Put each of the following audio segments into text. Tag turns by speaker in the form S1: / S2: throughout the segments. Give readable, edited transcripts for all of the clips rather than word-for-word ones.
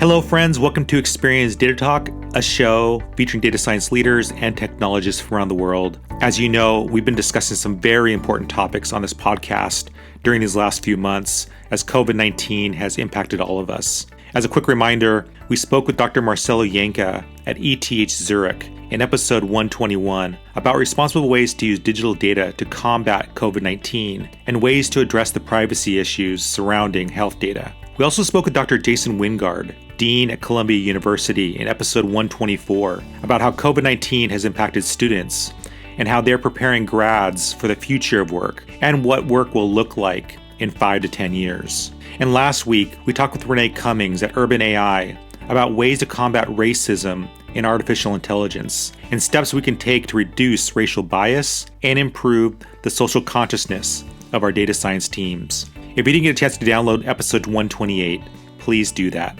S1: Hello, friends. Welcome to Experience Data Talk, a show featuring data science leaders and technologists from around the world. As you know, we've been discussing some very important topics on this podcast during these last few months as COVID-19 has impacted all of us. As a quick reminder, we spoke with Dr. Marcelo Yanka at ETH Zurich in episode 121 about responsible ways to use digital data to combat COVID-19 and ways to address the privacy issues surrounding health data. We also spoke with Dr. Jason Wingard, Dean at Columbia University, in episode 124 about how COVID-19 has impacted students and how they're preparing grads for the future of work and what work will look like in 5 to 10 years. And last week, we talked with Renee Cummings at Urban AI about ways to combat racism in artificial intelligence and steps we can take to reduce racial bias and improve the social consciousness of our data science teams. If you didn't get a chance to download episode 128, please do that.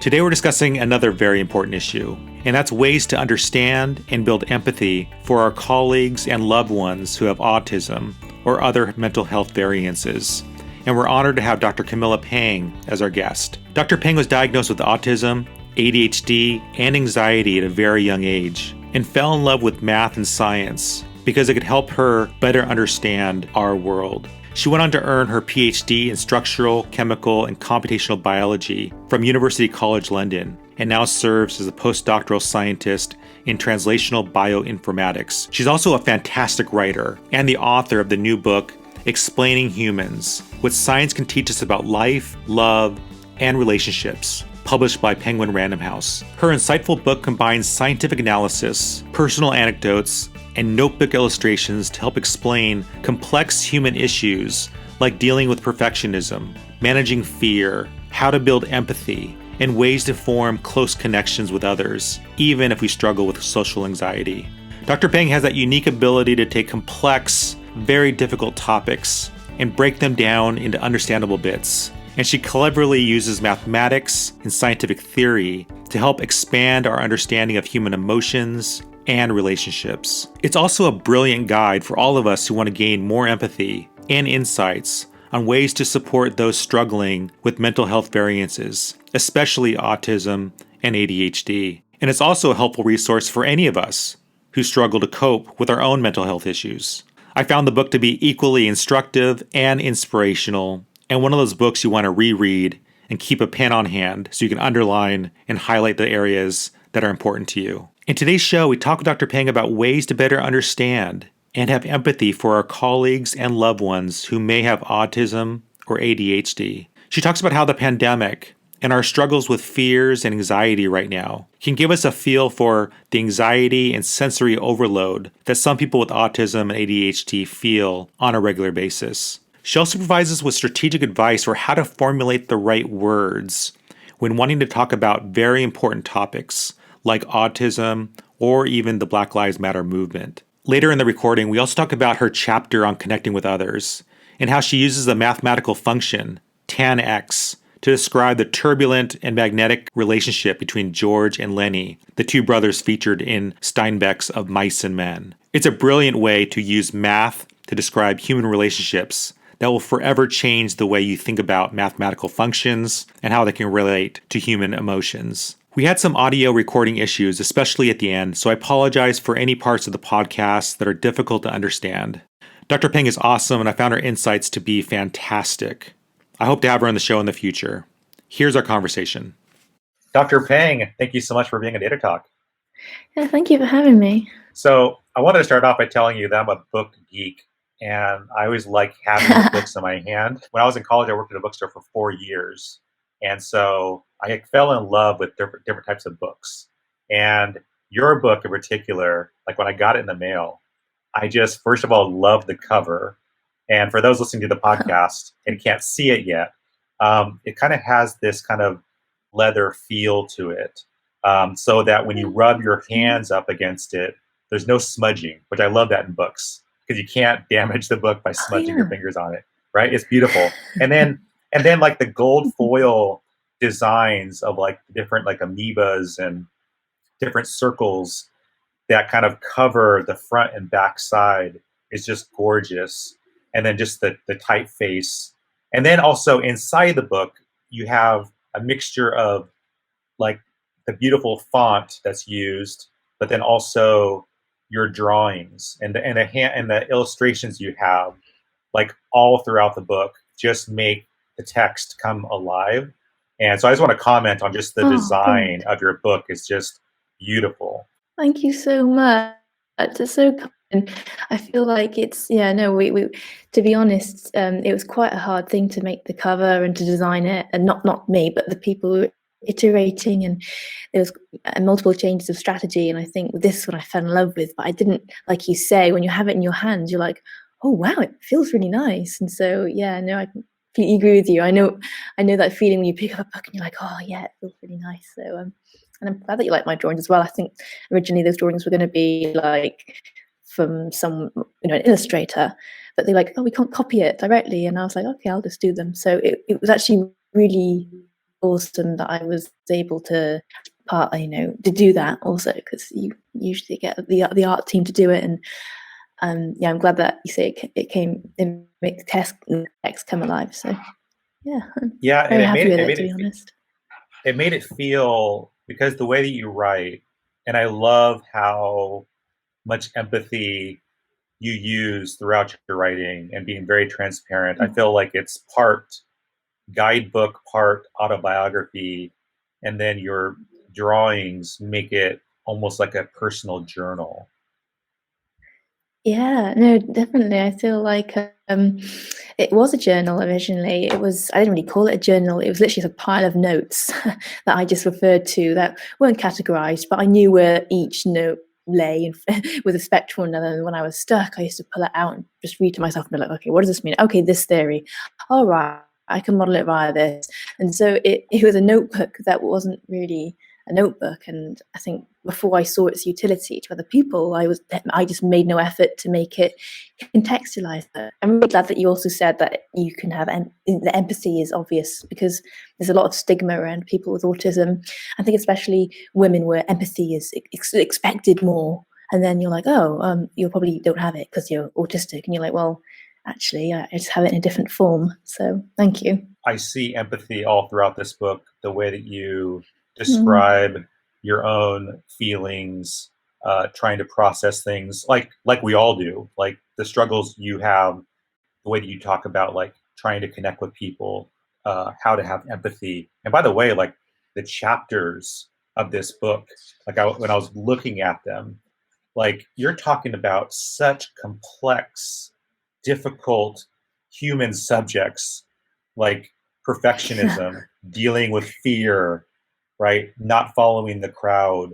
S1: Today we're discussing another very important issue, and that's ways to understand and build empathy for our colleagues and loved ones who have autism or other mental health variances. And we're honored to have Dr. Camilla Pang as our guest. Dr. Pang was diagnosed with autism, ADHD, and anxiety at a very young age, and fell in love with math and science because it could help her better understand our world. She went on to earn her PhD in structural, chemical, and computational biology from University College London, and now serves as a postdoctoral scientist in translational bioinformatics. She's also a fantastic writer and the author of the new book, Explaining Humans: What Science Can Teach Us About Life, Love, and Relationships, published by Penguin Random House. Her insightful book combines scientific analysis, personal anecdotes, and notebook illustrations to help explain complex human issues like dealing with perfectionism, managing fear, how to build empathy, and ways to form close connections with others, even if we struggle with social anxiety. Dr. Pang has that unique ability to take complex, very difficult topics and break them down into understandable bits. And she cleverly uses mathematics and scientific theory to help expand our understanding of human emotions and relationships. It's also a brilliant guide for all of us who want to gain more empathy and insights on ways to support those struggling with mental health variances, especially autism and ADHD. And it's also a helpful resource for any of us who struggle to cope with our own mental health issues. I found the book to be equally instructive and inspirational, and one of those books you want to reread and keep a pen on hand so you can underline and highlight the areas that are important to you. In today's show, we talk with Dr. Pang about ways to better understand and have empathy for our colleagues and loved ones who may have autism or ADHD. She talks about how the pandemic and our struggles with fears and anxiety right now can give us a feel for the anxiety and sensory overload that some people with autism and ADHD feel on a regular basis. She also provides us with strategic advice for how to formulate the right words when wanting to talk about very important topics like autism or even the Black Lives Matter movement. Later in the recording, we also talk about her chapter on connecting with others and how she uses a mathematical function, tan x, to describe the turbulent and magnetic relationship between George and Lenny, the two brothers featured in Steinbeck's Of Mice and Men. It's a brilliant way to use math to describe human relationships that will forever change the way you think about mathematical functions and how they can relate to human emotions. We had some audio recording issues, especially at the end, so I apologize for any parts of the podcast that are difficult to understand. Dr. Pang is awesome, and I found her insights to be fantastic. I hope to have her on the show in the future. Here's our conversation. Dr. Pang, thank you so much for being on Data Talk.
S2: Yeah, thank you for having me.
S1: So I wanted to start off by telling you that I'm a book geek, and I always like having books in my hand. When I was in college, I worked at a bookstore for 4 years. And so I fell in love with different types of books. And your book in particular, like when I got it in the mail, I just, first of all, loved the cover. And for those listening to the podcast and can't see it yet, it kind of has this kind of leather feel to it. So that when you rub your hands up against it, there's no smudging, which I love that in books because you can't damage the book by smudging your fingers on it, right? It's beautiful. And then like the gold foil designs of like different like amoebas and different circles that kind of cover the front and back side is just gorgeous. And then just the typeface. And then also inside the book, you have a mixture of like the beautiful font that's used, but then also your drawings and the illustrations you have, like all throughout the book, just make the text come alive. And so I just want to comment on just the
S2: Oh,
S1: design
S2: good.
S1: of your book is just beautiful.
S2: Thank you so much. It's so kind. I feel like it's no, we to be honest, it was quite a hard thing to make the cover and to design it, and not me, but the people who were iterating, and there was multiple changes of strategy. And I think this one I fell in love with, but I didn't, like you say, when you have it in your hands, you're like, oh wow, it feels really nice. And so no, I completely agree with you. I know that feeling when you pick up a book and you're like, oh yeah, it feels really nice. So and I'm glad that you like my drawings as well. I think originally those drawings were going to be like from some, an illustrator, but they're like, oh, we can't copy it directly. And I was like, okay, I'll just do them. So it was actually really awesome that I was able to to do that also, because you usually get the art team to do it. And I'm glad that you say it make the text come alive. So yeah, I'm
S1: Yeah, and
S2: very happy with it, to be honest.
S1: it made it feel, because the way that you write, and I love how much empathy you use throughout your writing and being very transparent. I feel like it's part guidebook, part autobiography, and then your drawings make it almost like a personal journal.
S2: Yeah, no, definitely. I feel like it was a journal originally. I didn't really call it a journal. It was literally a pile of notes that I just referred to that weren't categorized, but I knew where each note lay with respect to one another. And when I was stuck, I used to pull it out and just read to myself and be like, okay, what does this mean? Okay, this theory. All right, I can model it via this. And so it was a notebook that wasn't really a notebook. And I think before I saw its utility to other people, I just made no effort to make it contextualize that. I'm really glad that you also said that you can have the empathy is obvious, because there's a lot of stigma around people with autism. I think especially women, where empathy is expected more, and then you're like, oh, you probably don't have it because you're autistic, and you're like, well, actually, I just have it in a different form. So thank you.
S1: I see empathy all throughout this book, the way that you
S2: Mm.
S1: describe your own feelings, trying to process things like we all do, like the struggles you have, the way that you talk about like trying to connect with people, how to have empathy. And by the way, like the chapters of this book, when I was looking at them, like you're talking about such complex, difficult human subjects, like perfectionism, dealing with fear, right? Not following the crowd,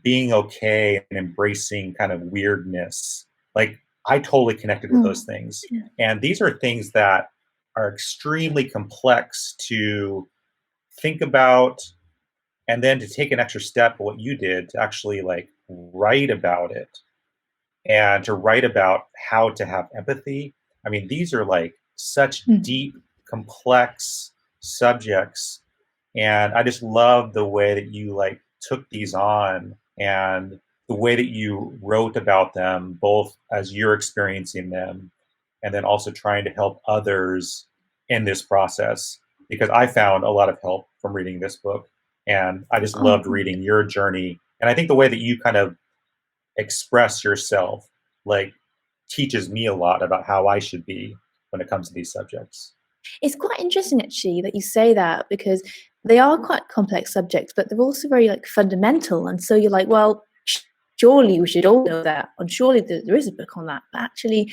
S1: being okay and embracing kind of weirdness. Like I totally connected with those
S2: Oh,
S1: things.
S2: yeah.
S1: And these are things that are extremely complex to think about, and then to take an extra step, what you did to actually like write about it and to write about how to have empathy. I mean, these are like such
S2: Mm.
S1: deep, complex subjects. And I just love the way that you like took these on, and the way that you wrote about them, both as you're experiencing them and then also trying to help others in this process. Because I found a lot of help from reading this book. And I just
S2: Oh,
S1: loved reading your journey. And I think the way that you kind of express yourself like teaches me a lot about how I should be when it comes to these subjects.
S2: it's quite interesting actually that you say that, because they are quite complex subjects, but they're also very like fundamental. And so you're like, well, surely we should all know that, and surely there is a book on that. But actually,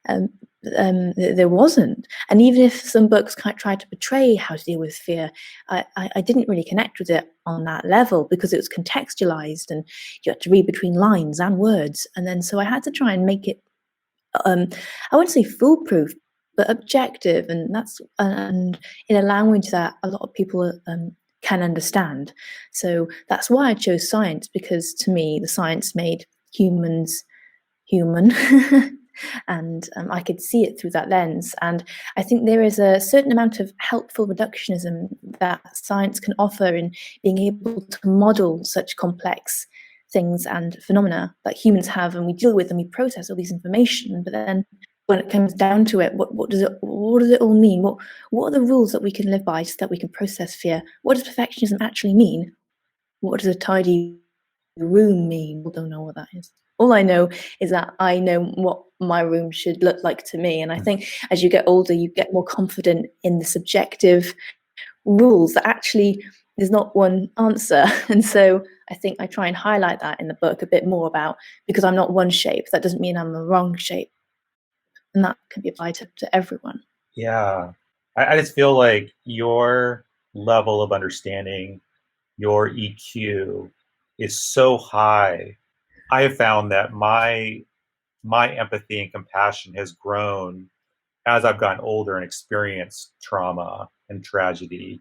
S2: um, there wasn't. And even if some books kind of try to portray how to deal with fear, I didn't really connect with it on that level, because it was contextualized and you had to read between lines and words. And then so I had to try and make it I wouldn't say foolproof, but objective, and in a language that a lot of people can understand. So that's why I chose science, because to me, the science made humans human. And I could see it through that lens. And I think there is a certain amount of helpful reductionism that science can offer in being able to model such complex things and phenomena that humans have, and we deal with and we process all these information. But then when it comes down to it, what does it all mean? What are the rules that we can live by so that we can process fear? What does perfectionism actually mean? What does a tidy room mean? I don't know what that is. All I know is that I know what my room should look like to me. And I think as you get older, you get more confident in the subjective rules that actually there's not one answer. And so I think I try and highlight that in the book a bit more about, because I'm not one shape, that doesn't mean I'm the wrong shape. And that can be applied to everyone.
S1: Yeah. I just feel like your level of understanding, your EQ is so high. I have found that my empathy and compassion has grown as I've gotten older and experienced trauma and tragedy.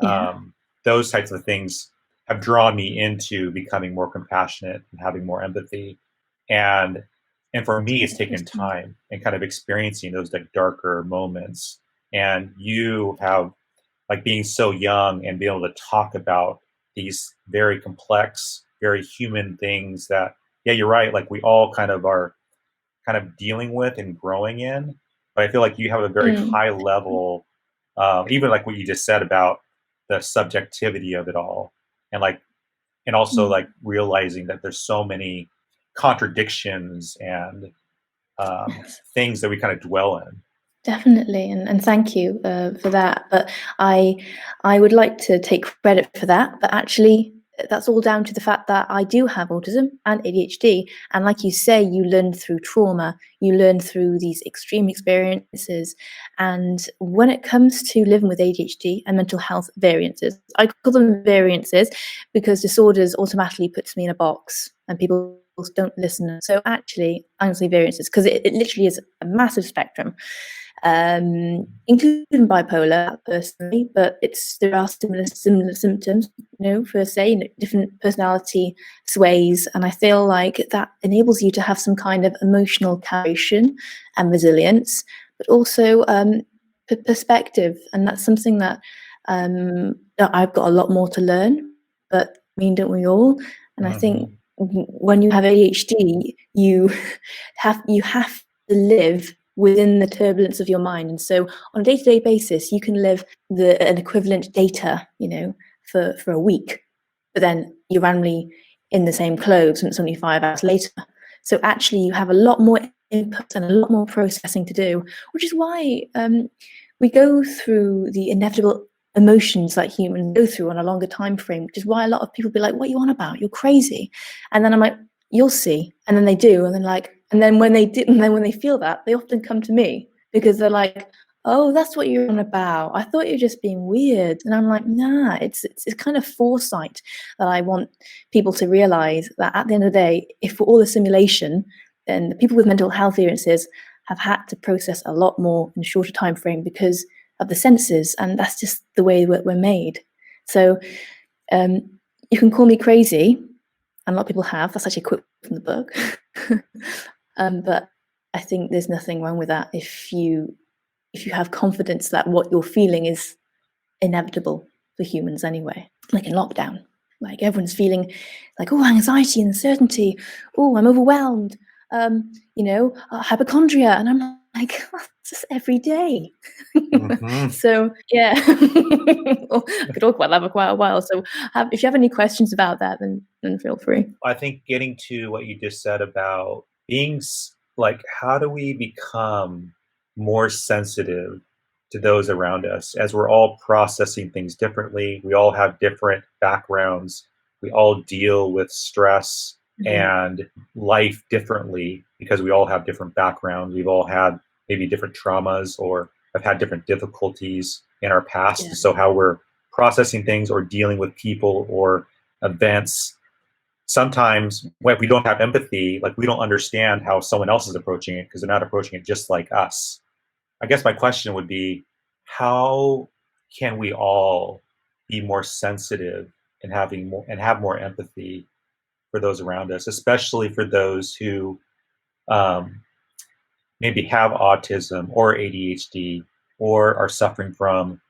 S2: Yeah.
S1: Those types of things have drawn me into becoming more compassionate and having more empathy. And for me, it's taken time and kind of experiencing those like darker moments. And you have like being so young and being able to talk about these very complex, very human things that, yeah, you're right. Like we all kind of are kind of dealing with and growing in. But I feel like you have a very high level, even like what you just said about the subjectivity of it all, and like, and also like realizing that there's so many contradictions and things that we kind of dwell in.
S2: Definitely, and thank you for that. But I would like to take credit for that. But actually, that's all down to the fact that I do have autism and ADHD. And like you say, you learn through trauma, you learn through these extreme experiences. And when it comes to living with ADHD and mental health variances, I call them variances because disorders automatically puts me in a box and people don't listen. So actually, I'm going to say variances because it literally is a massive spectrum. Including bipolar personally, but there are similar symptoms, for say different personality sways, and I feel like that enables you to have some kind of emotional calibration and resilience, but also perspective, and that's something that I've got a lot more to learn. But I mean, don't we all? And I think when you have ADHD, you have to live within the turbulence of your mind. And so on a day-to-day basis, you can live an equivalent data, for a week, but then you're randomly in the same clothes and it's only 5 hours later. So actually you have a lot more input and a lot more processing to do, which is why we go through the inevitable emotions that humans go through on a longer time frame, which is why a lot of people be like, what are you on about? You're crazy. And then I'm like, you'll see. And then they do. And then and then when they feel that, they often come to me because they're like, oh, that's what you're on about. I thought you're just being weird. And I'm like, nah, it's kind of foresight that I want people to realize that at the end of the day, if we're all a simulation, then the people with mental health variances have had to process a lot more in a shorter time frame because of the senses, and that's just the way we're made. So you can call me crazy, and a lot of people have. That's actually a quote from the book. But I think there's nothing wrong with that if you have confidence that what you're feeling is inevitable for humans anyway. Like in lockdown, like everyone's feeling like, oh, anxiety and uncertainty. Oh, I'm overwhelmed. Hypochondria, and I'm like, just every day. So yeah, I could talk about that for quite a while. So if you have any questions about that, then feel free.
S1: I think getting to what you just said about being like, how do we become more sensitive to those around us as we're all processing things differently? We all have different backgrounds. We all deal with stress and life differently because we all have different backgrounds. We've all had maybe different traumas or have had different difficulties in our past.
S2: Yeah.
S1: So how we're processing things or dealing with people or events, sometimes when we don't have empathy, like we don't understand how someone else is approaching it because they're not approaching it just like us. I guess my question would be, how can we all be more sensitive and have more empathy for those around us, especially for those who maybe have autism or ADHD or are suffering from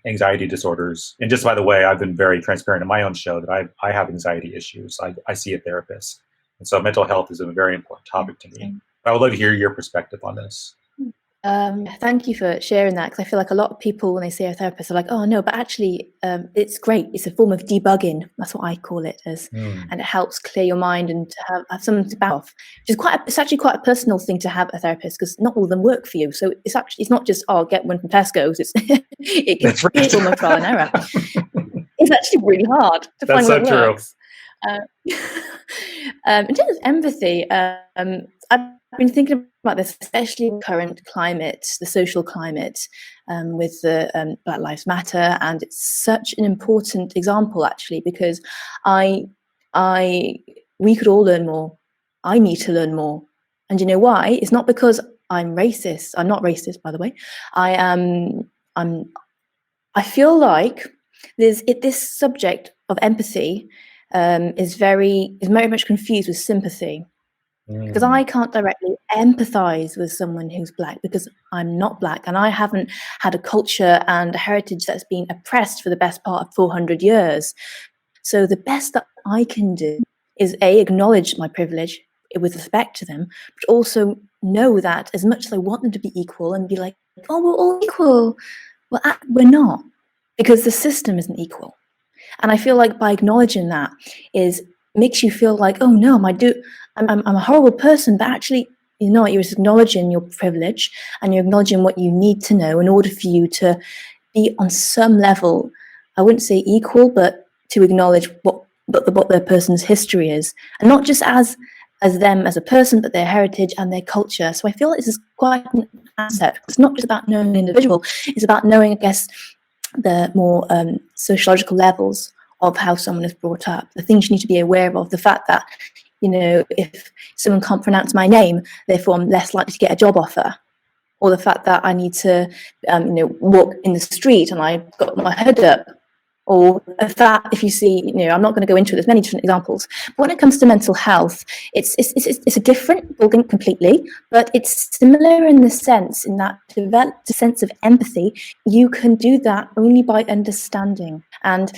S1: anxiety disorders? And just by the way, I've been very transparent in my own show that I have anxiety issues. I see a therapist. And so mental health is a very important topic to me. I would love to hear your perspective on this.
S2: Thank you for sharing that, because I feel like a lot of people, when they see a therapist, are like, oh no, but actually it's great. It's a form of debugging. That's what I call it as. And it helps clear your mind and to have something to bounce off, which is it's actually quite a personal thing to have a therapist, because not all of them work for you. So it's not just, oh, I'll get one from Tesco's. It can be a form of trial and error. It's actually really hard to find what works. In terms of empathy, I've been thinking about this, especially in the current climate, the social climate, with the Black Lives Matter, and it's such an important example, actually, because we could all learn more. I need to learn more, and you know why? It's not because I'm racist. I'm not racist, by the way. I feel like this subject of empathy is very much confused with sympathy. Because I can't directly empathize with someone who's Black, because I'm not Black, and I haven't had a culture and a heritage that's been oppressed for the best part of 400 years. So the best that I can do is acknowledge my privilege with respect to them, but also know that as much as I want them to be equal and be like, oh, we're all equal, well, we're not, because the system isn't equal. And I feel like by acknowledging that makes you feel like, oh no, I'm a horrible person, but actually, you know, you're just acknowledging your privilege, and you're acknowledging what you need to know in order for you to be on some level, I wouldn't say equal, but to acknowledge what their person's history is, and not just as them as a person, but their heritage and their culture. So I feel like this is quite an asset. It's not just about knowing an individual, it's about knowing, I guess, the more sociological levels of how someone is brought up, the things you need to be aware of, the fact that, you know, if someone can't pronounce my name, therefore I'm less likely to get a job offer, or the fact that I need to, walk in the street and I've got my hood up, or that if you see, I'm not going to go into it, there's many different examples. But when it comes to mental health, it's a different ballgame completely, but it's similar in the sense in that to develop a sense of empathy, you can do that only by understanding. And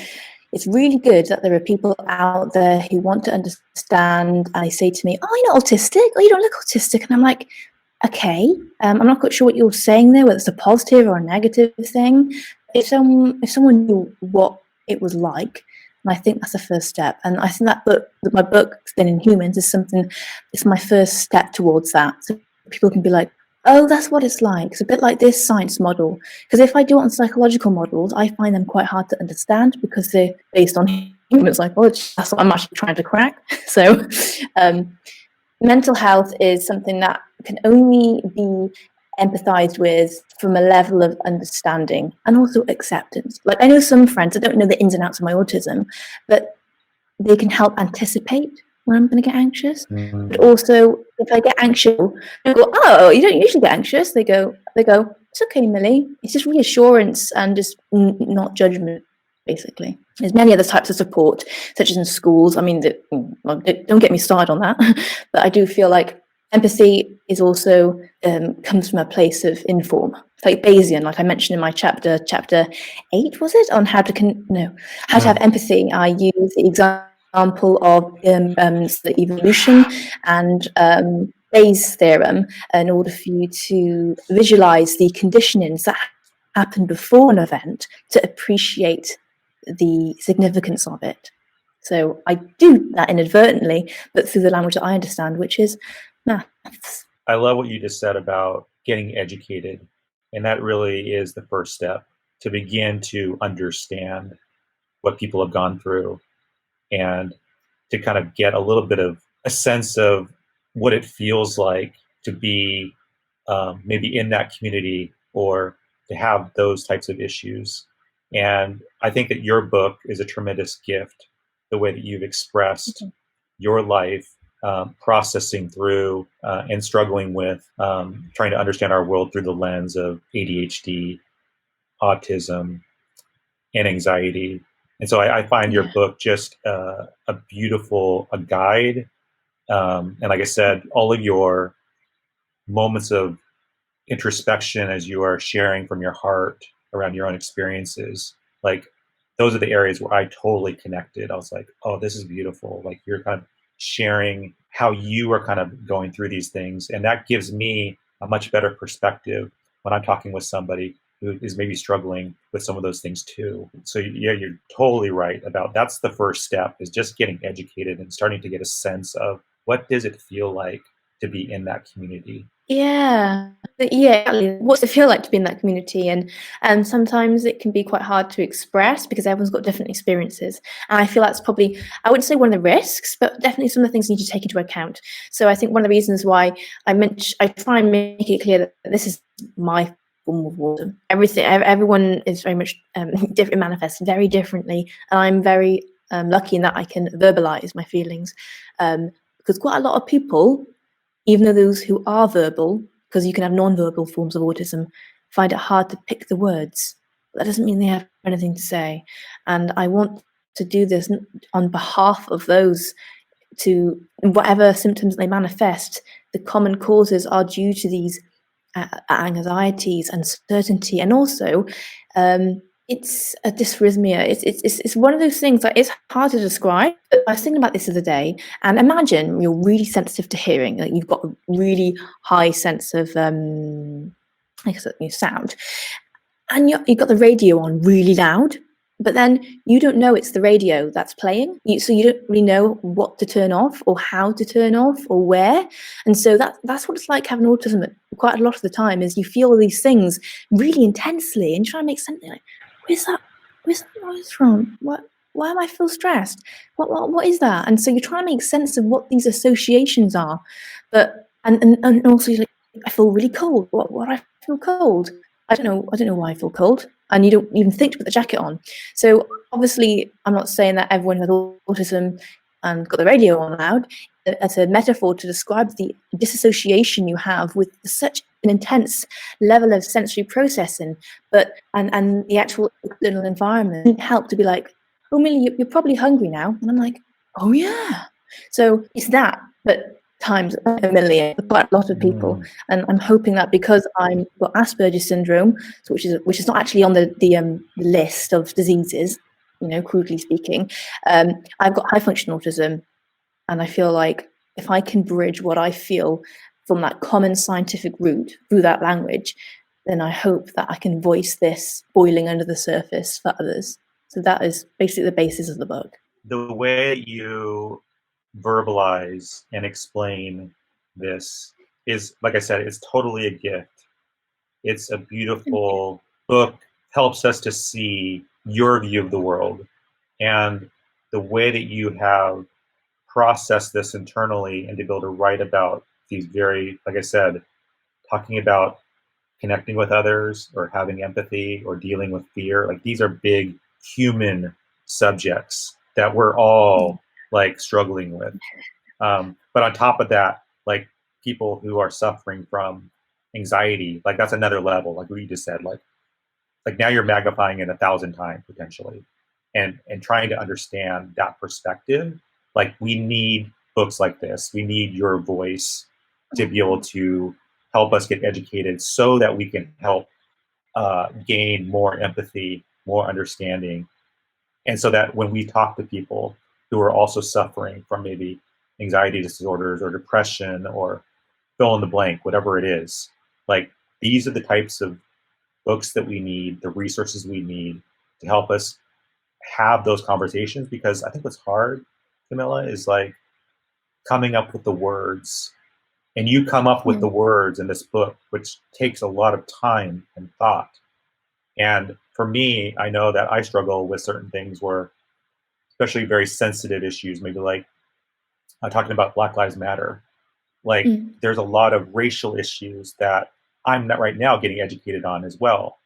S2: it's really good that there are people out there who want to understand, and they say to me, oh, you're not autistic, or you don't look autistic. And I'm like, okay, I'm not quite sure what you're saying there, whether it's a positive or a negative thing. If someone knew what it was like, and I think that's the first step. And I think that my book, Then in Humans, it's my first step towards that. So people can be like, oh, that's what it's like. It's a bit like this science model. Because if I do it on psychological models, I find them quite hard to understand because they're based on human psychology. That's what I'm actually trying to crack. So mental health is something that can only be empathized with from a level of understanding and also acceptance. Like, I know some friends, I don't know the ins and outs of my autism, but they can help anticipate when I'm going to get anxious. But also, if I get anxious, they go, oh, you don't usually get anxious. They go, it's okay, Millie. It's just reassurance and just not judgment, basically. There's many other types of support, such as in schools. I mean, don't get me started on that. But I do feel like empathy is also comes from a place of inform. It's like Bayesian, like I mentioned in my chapter 8, was it, on how to have empathy. I use the example of the evolution and Bayes' theorem in order for you to visualize the conditionings that happen before an event to appreciate the significance of it. So I do that inadvertently, but through the language that I understand, which is maths.
S1: I love what you just said about getting educated. And that really is the first step, to begin to understand what people have gone through and to kind of get a little bit of a sense of what it feels like to be maybe in that community or to have those types of issues. And I think that your book is a tremendous gift, the way that you've expressed your life, processing through and struggling with trying to understand our world through the lens of ADHD, autism, and anxiety. And so I find your book just a beautiful guide. And like I said, all of your moments of introspection as you are sharing from your heart around your own experiences, like those are the areas where I totally connected. I was like, oh, this is beautiful. Like, you're kind of sharing how you are kind of going through these things. And that gives me a much better perspective when I'm talking with somebody who is maybe struggling with some of those things too. So yeah, you're totally right about that's the first step, is just getting educated and starting to get a sense of what does it feel like to be in that community.
S2: Yeah. Yeah. What's it feel like to be in that community? And sometimes it can be quite hard to express because everyone's got different experiences. And I feel that's probably, I wouldn't say one of the risks, but definitely some of the things you need to take into account. So I think one of the reasons why I try and make it clear that this is my form of autism. Everyone is very much different, manifests very differently. And I'm very lucky in that I can verbalize my feelings. Because quite a lot of people, even though those who are verbal, because you can have non-verbal forms of autism, find it hard to pick the words. That doesn't mean they have anything to say. And I want to do this on behalf of those, to whatever symptoms they manifest. The common causes are due to these anxieties, uncertainty, and also it's a dysrhythmia. It's one of those things that is hard to describe. I was thinking about this the other day, and imagine you're really sensitive to hearing, like you've got a really high sense of sound, and you've got the radio on really loud, but then you don't know it's the radio that's playing, so you don't really know what to turn off or how to turn off or where. And so that's what it's like having autism quite a lot of the time, is you feel these things really intensely and try to make something like, where's that noise from? Why am I feel stressed? What is that? And so you try to make sense of what these associations are, but and also you're like, I feel really cold. What I feel cold? I don't know why I feel cold. And you don't even think to put the jacket on. So obviously, I'm not saying that everyone with autism and got the radio on loud. As a metaphor to describe the disassociation you have with such an intense level of sensory processing, but and the actual external environment help to be like, oh, Millie, you're probably hungry now, and I'm like, oh yeah. So it's that, but times a million for quite a lot of people. And I'm hoping that because I've got Asperger's syndrome, so which is not actually on the list of diseases, crudely speaking, I've got high functional autism, and I feel like if I can bridge what I feel from that common scientific route through that language, then I hope that I can voice this boiling under the surface for others. So that is basically the basis of the book.
S1: The way you verbalize and explain this is, like I said, it's totally a gift. It's a beautiful book, helps us to see your view of the world, and the way that you have processed this internally and to be able to write about these very, like I said, talking about connecting with others or having empathy or dealing with fear. Like, these are big human subjects that we're all like struggling with. But on top of that, like people who are suffering from anxiety, like that's another level. Like what you just said, like now you're magnifying it 1,000 times potentially, and trying to understand that perspective. Like, we need books like this. We need your voice to be able to help us get educated so that we can help gain more empathy, more understanding. And so that when we talk to people who are also suffering from maybe anxiety disorders or depression or fill in the blank, whatever it is, like these are the types of books that we need, the resources we need to help us have those conversations. Because I think what's hard, Camilla, is like coming up with the words. And you come up with the words in this book, which takes a lot of time and thought. And for me, I know that I struggle with certain things where, especially very sensitive issues, maybe like talking about Black Lives Matter, like there's a lot of racial issues that I'm not right now getting educated on as well,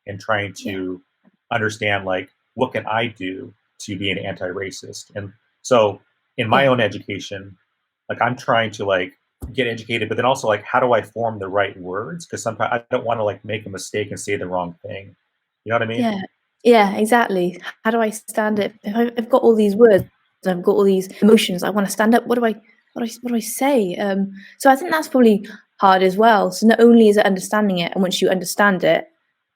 S1: and trying to understand, like, what can I do to be an anti-racist? And so in my own education, like I'm trying to like get educated, but then also like, how do I form the right words? Because sometimes I don't want to like make a mistake and say the wrong thing. You know what I mean?
S2: Yeah, exactly. How do I stand it? If I've got all these words, I've got all these emotions, I want to stand up. What do I say? So I think that's probably hard as well. So not only is it understanding it, and once you understand it,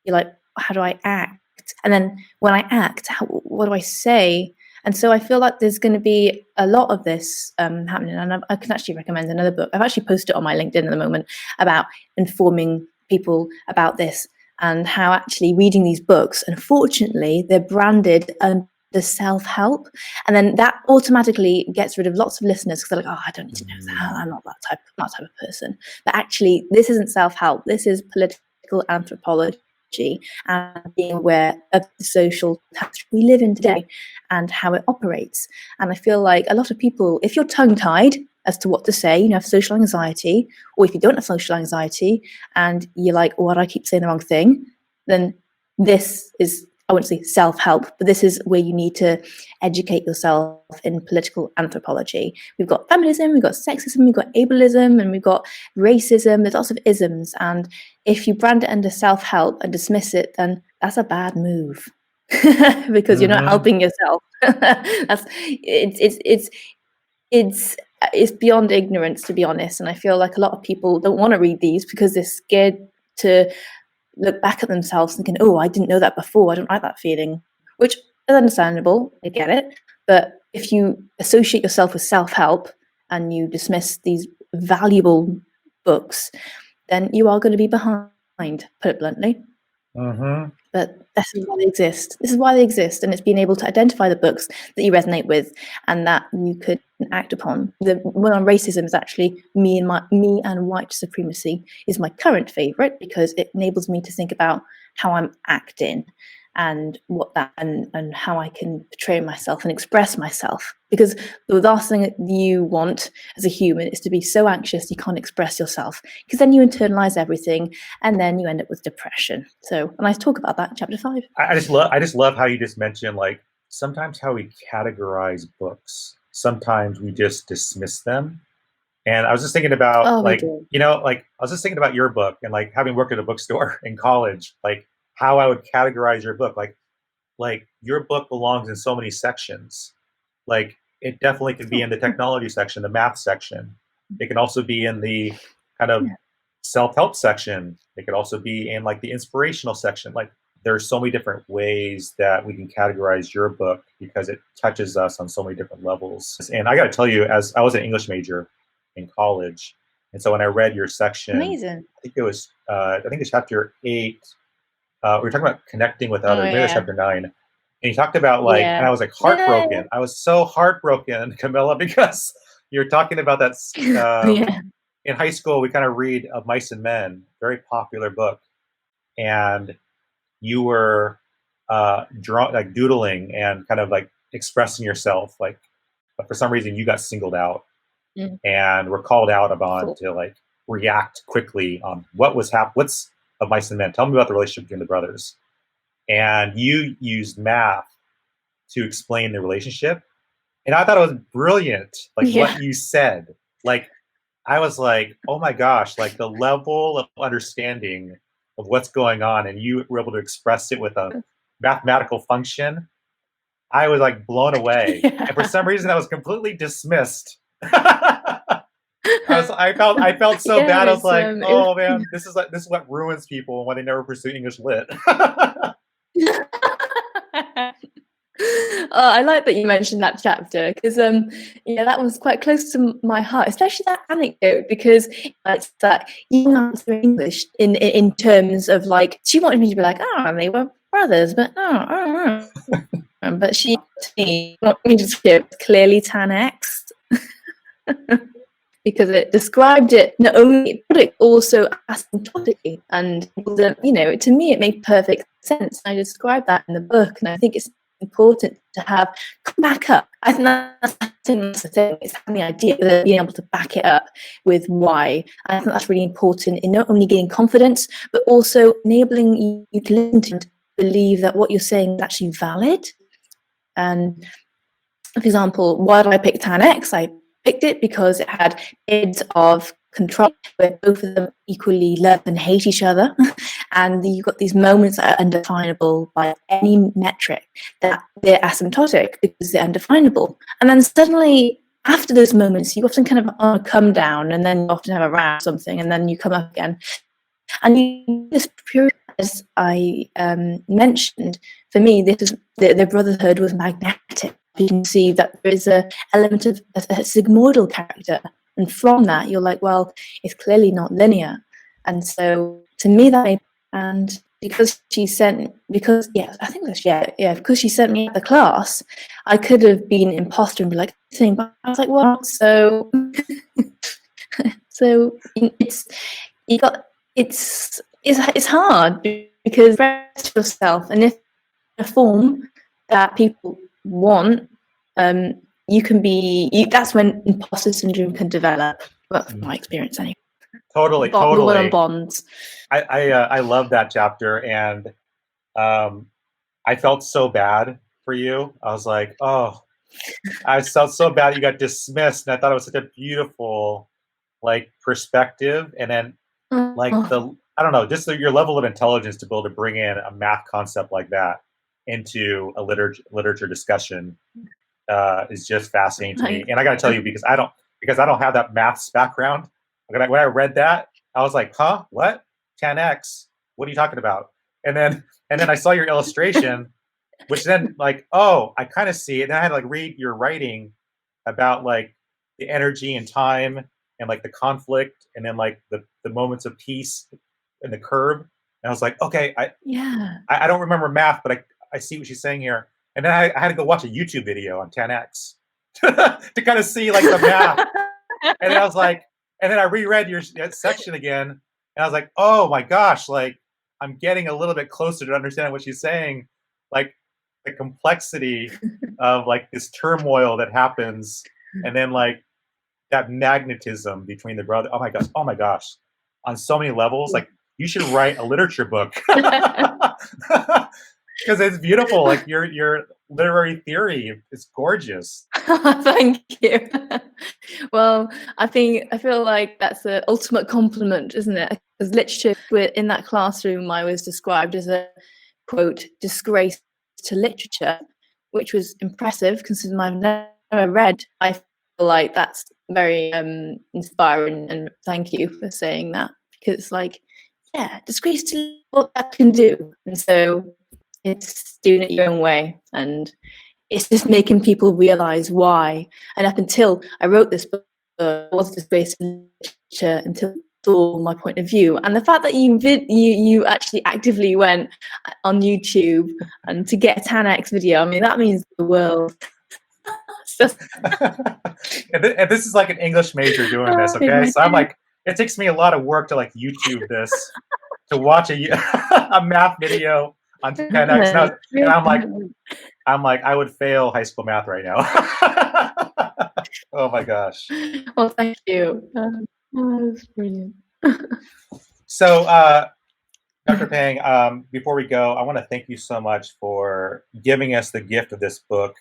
S2: you're like, how do I act? And then when I act, what do I say? And so I feel like there's going to be a lot of this happening. And I can actually recommend another book. I've actually posted it on my LinkedIn at the moment about informing people about this and how actually reading these books, unfortunately, they're branded under self-help. And then that automatically gets rid of lots of listeners because they're like, oh, I don't need to know that. I'm not that type of person. But actually, this isn't self-help. This is political anthropology and being aware of the social tapestry we live in today and how it operates. And I feel like a lot of people, if you're tongue-tied as to what to say, you have social anxiety, or if you don't have social anxiety and you're like, oh, I keep saying the wrong thing, then this is, I wouldn't say self-help, but this is where you need to educate yourself in political anthropology. We've got feminism, we've got sexism, we've got ableism, and we've got racism. There's lots of isms. And if you brand it under self-help and dismiss it, then that's a bad move because you're not helping yourself. It's beyond ignorance, to be honest. And I feel like a lot of people don't want to read these because they're scared to look back at themselves thinking, oh, I didn't know that before. I don't like that feeling, which is understandable. I get it. But if you associate yourself with self-help and you dismiss these valuable books, then you are going to be behind, put it bluntly. But this is why they exist. This is why they exist. And it's being able to identify the books that you resonate with and that you could act upon. The one on racism is actually me and white supremacy is my current favorite because it enables me to think about how I'm acting and what that and how I can portray myself and express myself. Because the last thing that you want as a human is to be so anxious you can't express yourself, because then you internalize everything and then you end up with depression. So, and I talk about that in chapter 5.
S3: I just love how you just mentioned, like, sometimes how we categorize books. Sometimes we just dismiss them. And I was just thinking about I was just thinking about your book and like having worked at a bookstore in college, like how I would categorize your book. Like your book belongs in so many sections. Like it definitely can be in the technology section, the math section. It can also be in the kind of self-help section. It could also be in like the inspirational section. Like there's so many different ways that we can categorize your book because it touches us on so many different levels. And I got to tell you, as I was an English major in college, and so when I read your section,
S2: Amazing.
S3: I think it's chapter 8. We were talking about connecting with others. Maybe that's chapter 9. And you talked about like, and I was like heartbroken. Yay. I was so heartbroken, Camilla, because you're talking about that. In high school, we kind of read Of Mice and Men, very popular book, and you were doodling and kind of like expressing yourself, like, but for some reason you got singled out and were called out upon to like react quickly on what was what's Of Mice and Men. Tell me about the relationship between the brothers. And you used math to explain the relationship. And I thought it was brilliant, like what you said. Like, I was like, oh my gosh, like the level of understanding of what's going on, and you were able to express it with a mathematical function. I was like blown away. And for some reason I was completely dismissed. I felt so bad. I was like, oh man, this is what ruins people when they never pursue English lit.
S2: I like that you mentioned that chapter because that was quite close to my heart, especially that anecdote, because it's that you answer English in terms of like, she wanted me to be like, oh, they were brothers, but but she to me wanted me to clearly 10x. Because it described it not only, but it also asymptotically, and to me it made perfect sense. I described that in the book, and I think it's important to have come back up. I think that's the thing. It's having the idea of being able to back it up with why. I think that's really important in not only gaining confidence, but also enabling you to listen to and believe that what you're saying is actually valid. And for example, why did I pick 10x? I picked it because it had bits of control where both of them equally love and hate each other, and you've got these moments that are undefinable by any metric, that they're asymptotic because they're undefinable. And then suddenly after those moments you often kind of come down, and then you often have a row or something, and then you come up again. And this period, as I mentioned, for me, this is the brotherhood was magnetic, you can see that there is an element of a sigmoidal character. And from that, you're like, well, it's clearly not linear. And so to me, that made, and because she sent me out the class, I could have been imposter and be like, but I was like, well, so it's hard because express yourself, and if a form that people want, you can be. That's when imposter syndrome can develop. Well, from my experience, anyway.
S3: Totally.
S2: Bonds.
S3: I love that chapter, and I felt so bad for you. I was like, oh, I felt so bad you got dismissed, and I thought it was such a beautiful, like, perspective. And then, like, I don't know, just your level of intelligence to be able to bring in a math concept like that into a literature discussion is just fascinating to me. And I got to tell you, because I don't have that maths background. When I read that, I was like, huh, what? 10x? What are you talking about? And then I saw your illustration, which then, like, oh, I kind of see it. And I had to, like, read your writing about, like, the energy and time and, like, the conflict, and then, like, the moments of peace and the curve. And I was like, okay, I don't remember math, but I see what she's saying here. And then I had to go watch a YouTube video on 10x to kind of see, like, the math. And I was like, and then I reread your section again, and I was like, oh my gosh, like, I'm getting a little bit closer to understanding what she's saying, like the complexity of, like, this turmoil that happens, and then, like, that magnetism between the brother. Oh my gosh, on so many levels. Like, you should write a literature book because it's beautiful. Like, your literary theory is gorgeous.
S2: Thank you. Well, I feel like that's the ultimate compliment, isn't it? Because literature, in that classroom, I was described as a, quote, disgrace to literature, which was impressive considering I've never read. I feel like that's very inspiring, and thank you for saying that, because it's like, yeah, disgrace to what that can do. And so it's doing it your own way, and it's just making people realize why. And up until I wrote this book, I was disgraced in literature until I saw my point of view. And the fact that you actually actively went on YouTube and to get a 10x video, I mean, that means the world.
S3: And this is like an English major doing this, okay? So I'm like, it takes me a lot of work to, like, YouTube this, to watch a math video on 10x. And I'm like, I would fail high school math right now. Oh my gosh.
S2: Well, thank you. That's brilliant.
S3: So, Dr. Pang, before we go, I want to thank you so much for giving us the gift of this book.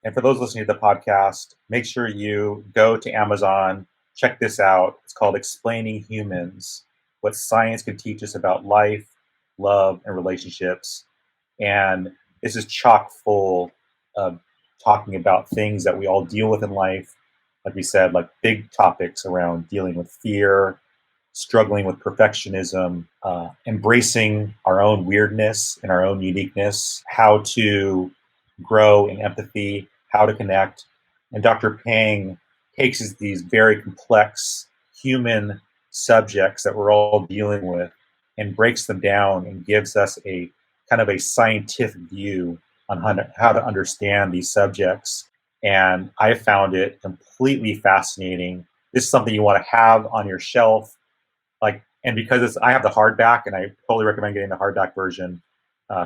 S3: And for those listening to the podcast, make sure you go to Amazon, check this out. It's called Explaining Humans: What Science Can Teach Us About Life, Love, and Relationships. And this is chock full of talking about things that we all deal with in life. Like we said, like, big topics around dealing with fear, struggling with perfectionism, embracing our own weirdness and our own uniqueness, how to grow in empathy, how to connect. And Dr. Pang takes these very complex human subjects that we're all dealing with and breaks them down and gives us a kind of a scientific view on how to understand these subjects. And I found it completely fascinating. This is something you want to have on your shelf. Like, and because I have the hardback, and I totally recommend getting the hardback version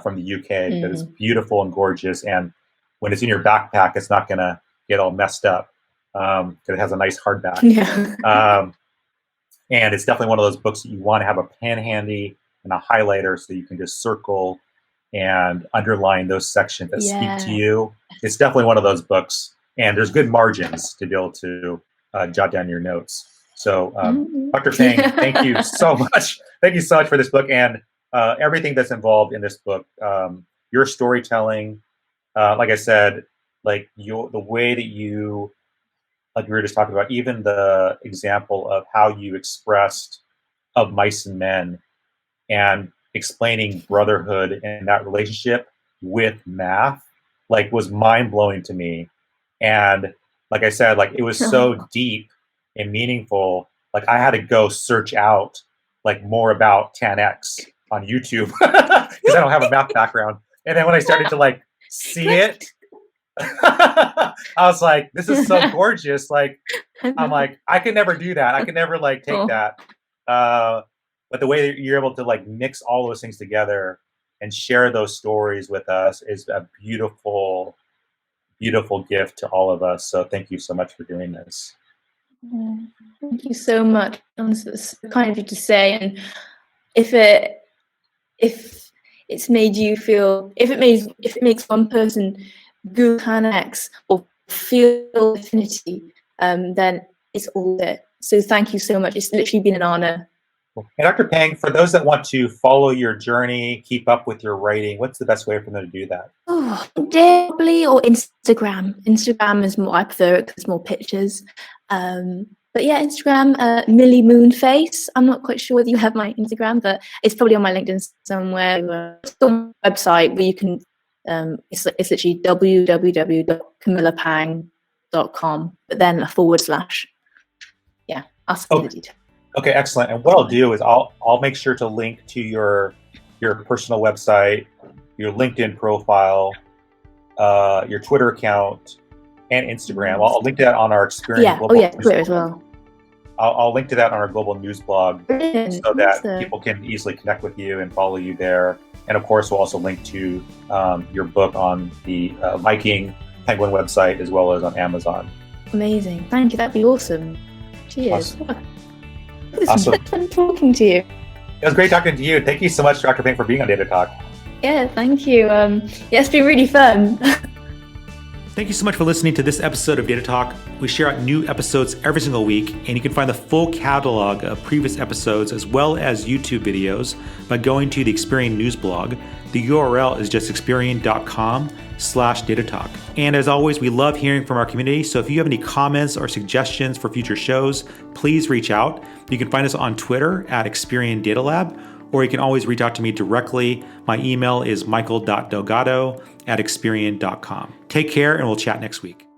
S3: from the UK, because it's beautiful and gorgeous. And when it's in your backpack, it's not going to get all messed up because it has a nice hardback.
S2: Yeah.
S3: And it's definitely one of those books that you want to have a pen handy and a highlighter so you can just circle and underline those sections that speak to you. It's definitely one of those books, and there's good margins to be able to jot down your notes. So, Dr. Pang, thank you so much. Thank you so much for this book and everything that's involved in this book. Your storytelling, like I said, like the way that you, like we were just talking about, even the example of how you expressed Of Mice and Men and explaining brotherhood and that relationship with math, like, was mind-blowing to me. And like I said, like it was so deep and meaningful. Like I had to go search out like more about 10x on YouTube because I don't have a math background. And then when I started to like see it, I was like, this is so gorgeous. Like, I'm like, I could never do that. I could never like take that. But the way that you're able to like mix all those things together and share those stories with us is a beautiful, beautiful gift to all of us. So thank you so much for doing this.
S2: Thank you so much. It's kind of you to say. And if it's made you feel, if it makes one person Google 10x or feel affinity, then it's all it. So thank you so much. It's literally been an honor.
S3: And Dr. Pang, for those that want to follow your journey, keep up with your writing, what's the best way for them to do that?
S2: Oh, probably or Instagram. Instagram is more, I prefer it because it's more pictures. But yeah, Instagram, Millie Moonface. I'm not quite sure whether you have my Instagram, but it's probably on my LinkedIn somewhere. It's on my website where you can, it's literally www.camillapang.com, but then /. Yeah, I'll send the details.
S3: Okay, excellent. And what I'll do is I'll make sure to link to your personal website, your LinkedIn profile, your Twitter account, and Instagram. I'll link to that on our Experience Global News
S2: Twitter as well.
S3: I'll link to that on our global news blog so that
S2: Awesome.
S3: people can easily connect with you and follow you there. And of course, we'll also link to your book on the Viking Penguin website as well as on Amazon.
S2: Amazing. Thank you. That'd be awesome. Cheers.
S3: Awesome.
S2: It's fun talking to you.
S3: It was great talking to you. Thank you so much, Dr. Pang, for being on Data Talk.
S2: Yeah, thank you. Yeah, it's been really fun.
S1: Thank you so much for listening to this episode of Data Talk. We share out new episodes every single week, and you can find the full catalog of previous episodes as well as YouTube videos by going to the Experian news blog. The URL is just experian.com/datatalk. And as always, we love hearing from our community. So if you have any comments or suggestions for future shows, please reach out. You can find us on Twitter at Experian Data Lab, or you can always reach out to me directly. My email is michael.delgado@experian.com. Take care, and we'll chat next week.